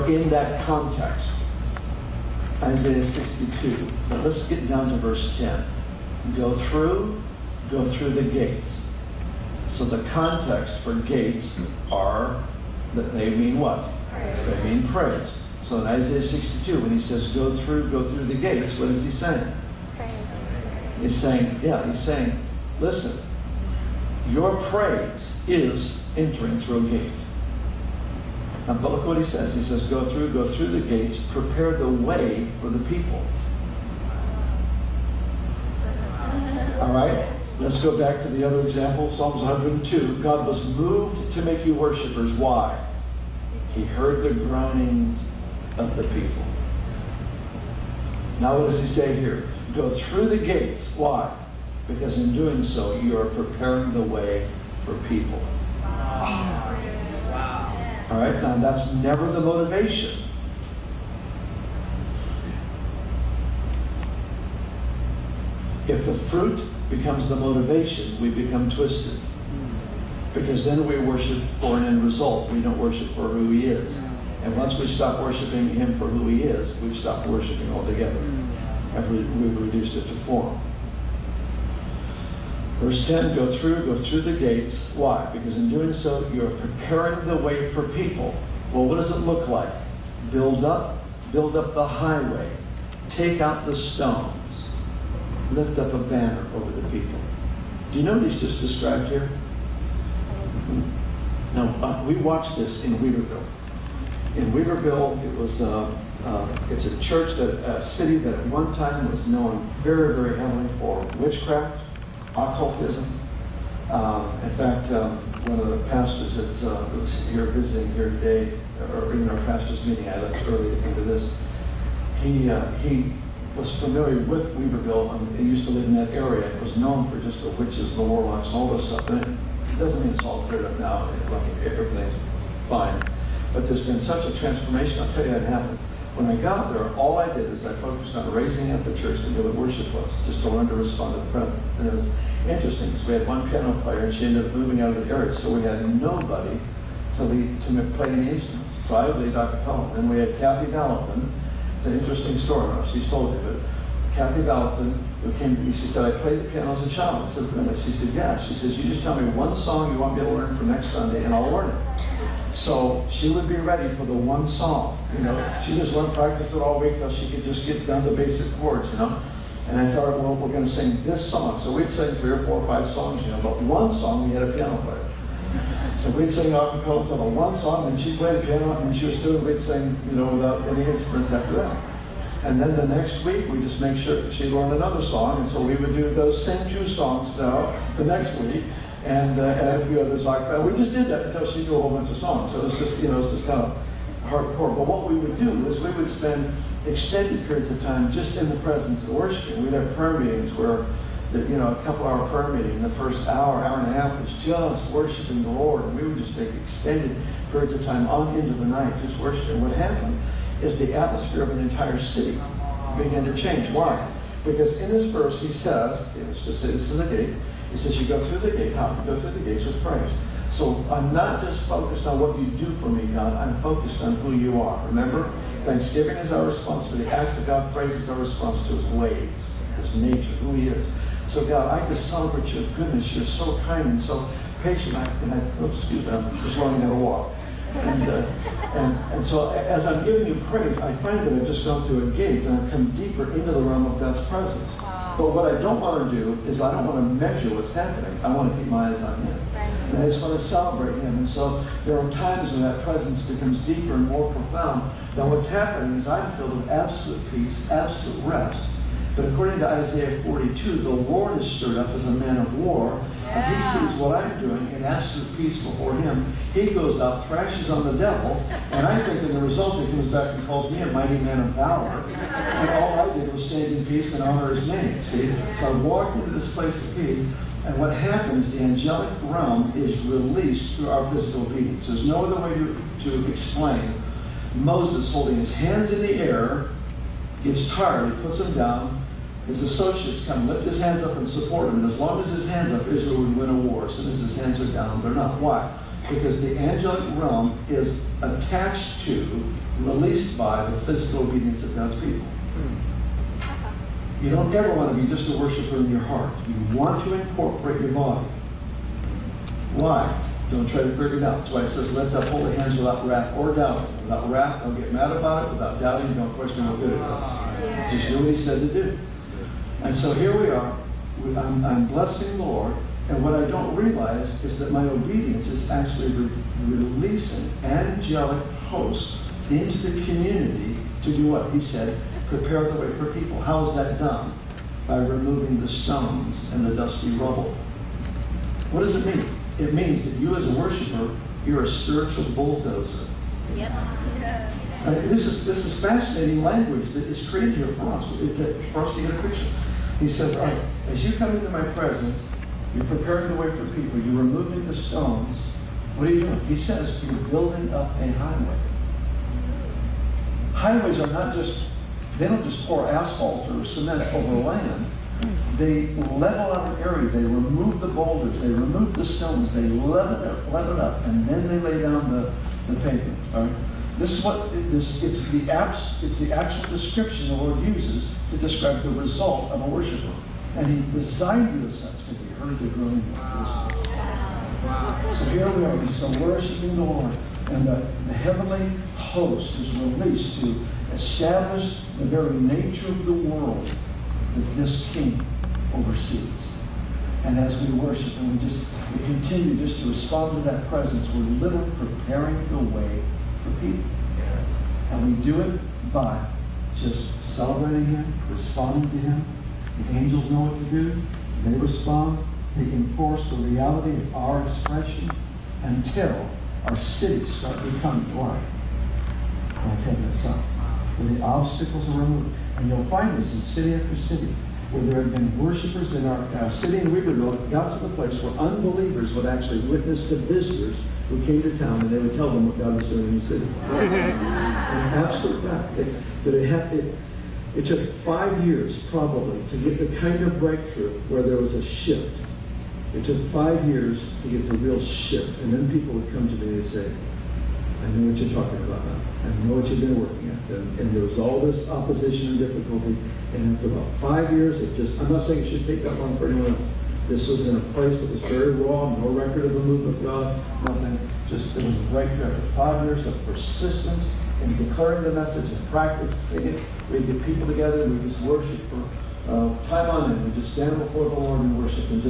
in that context. Isaiah 62. But let's get down to verse 10. Go through the gates. So the context for gates are that they mean what? Praise. They mean praise. So in Isaiah 62, when he says go through the gates, what is he saying? Praise. He's saying, listen, your praise is entering through a gate. Now, but look what he says. He says, go through the gates, prepare the way for the people. All right? Let's go back to the other example, Psalms 102. God was moved to make you worshipers. Why? He heard the groanings of the people. Now what does he say here? Go through the gates. Why? Because in doing so, you are preparing the way for people. Wow. All right, now that's never the motivation. If the fruit becomes the motivation, we become twisted. Because then we worship for an end result. We don't worship for who he is. And once we stop worshiping him for who he is, we've stopped worshiping altogether. And we've reduced it to form. Verse 10, go through the gates. Why? Because in doing so, you're preparing the way for people. Well, what does it look like? Build up the highway. Take out the stones. Lift up a banner over the people. Do you know what he's just described here? Now, we watched this in Weaverville. In Weaverville, it's a church, a city that at one time was known very, very heavily for witchcraft, occultism. In fact, one of the pastors that was here visiting here today, or in our pastor's meeting, I left early to into this. He was familiar with Weaverville, and he used to live in that area. It was known for just the witches, the warlocks, and all this stuff. And it doesn't mean it's all cleared up now. Everything's fine. But there's been such a transformation. I'll tell you how it happened. When I got there, all I did is I focused on raising up the church to where the worship was, just to learn to respond to the presence. And it was interesting because we had one piano player, and she ended up moving out of the area, so we had nobody to play any instruments. So I lead a cappella. Then we had Kathy Valentin. It's an interesting story. I don't know if she's told you, but Kathy Valentin, who came to me, she said, I played the piano as a child. I said, really? She said, yeah. She says, you just tell me one song you want me to learn for next Sunday, and I'll learn it. So she would be ready for the one song. She just went practice it all week till she could just get down the basic chords, And I said, all right, well, we're going to sing this song. So we'd sing 3 or 4 or 5 songs, but one song we had a piano player. So we'd sing a cappella till the one song, and she'd play the piano, and she was still, we'd sing, without any instruments after that. And then the next week, we just make sure she learned another song, and so we would do those same 2 songs now the next week, and a few others like that. We just did that until she knew a whole bunch of songs. So it was just, it's just kind of hardcore. But what we would do is we would spend extended periods of time just in the presence of worshiping. We'd have prayer meetings where, a couple-hour prayer meeting. The first hour and a half was just worshiping the Lord, and we would just take extended periods of time on into the night just worshiping. What happened is the atmosphere of an entire city began to change. Why? Because in this verse he says, let's just say this is a gate. He says you go through the gate. How? You go through the gates with praise. So I'm not just focused on what you do for me, God. I'm focused on who you are. Remember, thanksgiving is our response to the acts of God. Praise is our response to his ways, his nature, who he is. So God, I just celebrate your goodness. You're so kind and so patient. Excuse me, I'm just learning how to walk. And so as I'm giving you praise, I find that I've just gone through a gate and I've come deeper into the realm of God's presence. But what I don't want to do is I don't want to measure what's happening. I want to keep my eyes on him. And I just want to celebrate him. And so there are times when that presence becomes deeper and more profound. Now what's happening is I'm filled with absolute peace, absolute rest. But according to Isaiah 42, the Lord is stirred up as a man of war. And he sees what I'm doing in absolute peace before him. He goes out, thrashes on the devil, and I think in the result he comes back and calls me a mighty man of valor. And all I did was stand in peace and honor his name. See? So I walked into this place of peace, and what happens, the angelic realm is released through our physical obedience. There's no other way to explain. Moses holding his hands in the air, gets tired, he puts them down. His associates come, lift his hands up and support him. And as long as his hands up, Israel would win a war. As soon as his hands are down, they're not. Why? Because the angelic realm is attached to, released by the physical obedience of God's people. You don't ever want to be just a worshiper in your heart. You want to incorporate your body. Why? Don't try to figure it out. That's why it says, lift up holy hands without wrath or doubt. Without wrath, don't get mad about it. Without doubting, don't question how good it is. Just do what he said to do. And so here we are. I'm blessing the Lord. And what I don't realize is that my obedience is actually releasing angelic hosts into the community to do what? He said, prepare the way for people. How is that done? By removing the stones and the dusty rubble. What does it mean? It means that you as a worshiper, you're a spiritual bulldozer. Yep. This is fascinating language that is created here for us to get a picture. He says, all right, as you come into my presence, you're preparing the way for people. You're removing the stones. What are you doing? He says you're building up a highway. Highways are not just, they don't just pour asphalt or cement over land. They level out an area. They remove the boulders. They remove the stones. They level it up, and then they lay down the pavement. All right? This is what it's the actual description the Lord uses to describe the result of a worshiper. And he designed you as such because he heard the groaning of the Wow. So here we are, so worshiping the Lord, and the heavenly host is released to establish the very nature of the world that this King oversees. And as we worship and we continue just to respond to that presence, we're literally preparing the way for people. And we do it by just celebrating Him, responding to Him. The angels know what to do. They respond. They enforce the reality of our expression until our cities start becoming like heaven itself. Where the obstacles are removed. And you'll find this in city after city, where there have been worshipers in our city in Weaverville that got to the place where unbelievers would actually witness to visitors who came to town, and they would tell them what God was doing in the city. An absolute fact. It took 5 years probably to get the kind of breakthrough where there was a shift. It took 5 years to get the real shift. And then people would come to me and say, I know what you're talking about now. I know what you've been working at. And there was all this opposition and difficulty. And after about 5 years, I'm not saying it should take that long for anyone else. This was in a place that was very raw, no record of the move of God, nothing. Just, it was right there. After 5 years of persistence in declaring the message and practicing it, we'd get people together and we'd just worship for time on end. We'd just stand before the Lord and worship, and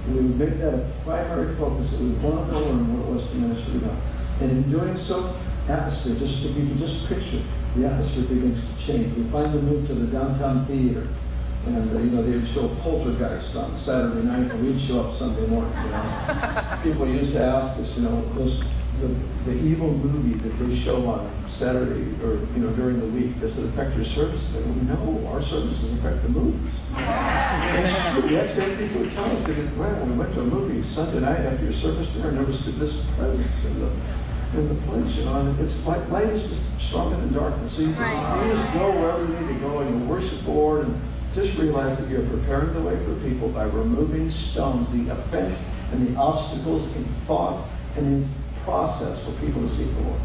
we would make that a primary focus, that we wanted to learn what it was to minister to God. And in doing so, atmosphere, if you can just picture, the atmosphere begins to change. We finally moved to the downtown theater. And, they would show Poltergeist on Saturday night, and we'd show up Sunday morning, People used to ask us, the evil movie that they show on Saturday or, during the week, does it affect your service? They go, no, our services affect the movies. It's true. We actually had people would tell us, they said, well, we went to a movie Sunday night after your service there, and there was this presence in the place, and it's like light is just stronger than darkness. So you just go wherever you need to go, and you worship the Lord, and just realize that you're preparing the way for people by removing stones, the offense and the obstacles in thought and in process for people to seek the Lord.